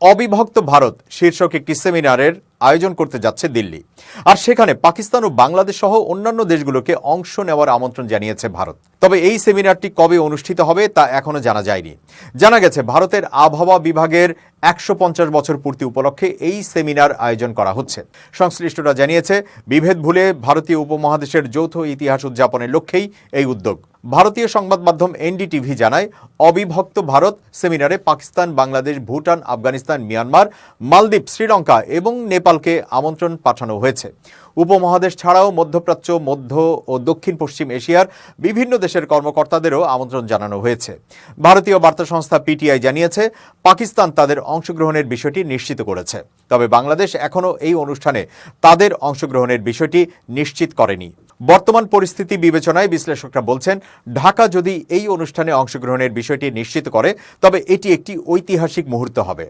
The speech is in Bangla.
অবিভক্ত ভারত শীর্ষক একটি সেমিনারের আয়োজন করতে যাচ্ছে দিল্লি। আর সেখানে পাকিস্তান ও বাংলাদেশ সহ অন্যান্য দেশগুলোকে অংশ নেওয়ার আমন্ত্রণ জানিয়েছে ভারত। তবে এই সেমিনারটি কবে অনুষ্ঠিত হবে তা এখনো জানা যায়নি। জানা গেছে ভারতের আবহাওয়া বিভাগের ১৫০ বছর পূর্তি উপলক্ষে এই সেমিনার আয়োজন করা হচ্ছে। সংশ্লিষ্টরা জানিয়েছে, বিভেদ ভুলে ভারতীয় উপমহাদেশের যৌথ ইতিহাস উদযাপনের লক্ষ্যেই এই উদ্যোগ। ভারতীয় সংবাদ মাধ্যম এনডিটিভি জানায়, অবিভক্ত ভারত সেমিনারে পাকিস্তান, বাংলাদেশ, ভুটান, আফগানিস্তান, মিয়ানমার, মালদ্বীপ, শ্রীলঙ্কা এবং নেপালকে আমন্ত্রণ পাঠানো হয়েছে। উপমহাদেশ ছাড়াও মধ্যপ্রাচ্য, মধ্য ও দক্ষিণ পশ্চিম এশিয়ার বিভিন্ন দেশের কর্মকর্তাদেরও আমন্ত্রণ জানানো হয়েছে। ভারতীয় বার্তা সংস্থা পিটিআই জানিয়েছে, পাকিস্তান তাদের অংশগ্রহণের বিষয়টি নিশ্চিত করেছে। তবে বাংলাদেশ এখনও এই অনুষ্ঠানে তাদের অংশগ্রহণের বিষয়টি নিশ্চিত করেনি। বর্তমান পরিস্থিতি বিবেচনায় বিশ্লেষকরা বলছেন, ঢাকা যদি এই অনুষ্ঠানে অংশগ্রহণের বিষয়টি নিশ্চিত করে তবে এটি একটি ঐতিহাসিক মুহূর্ত হবে।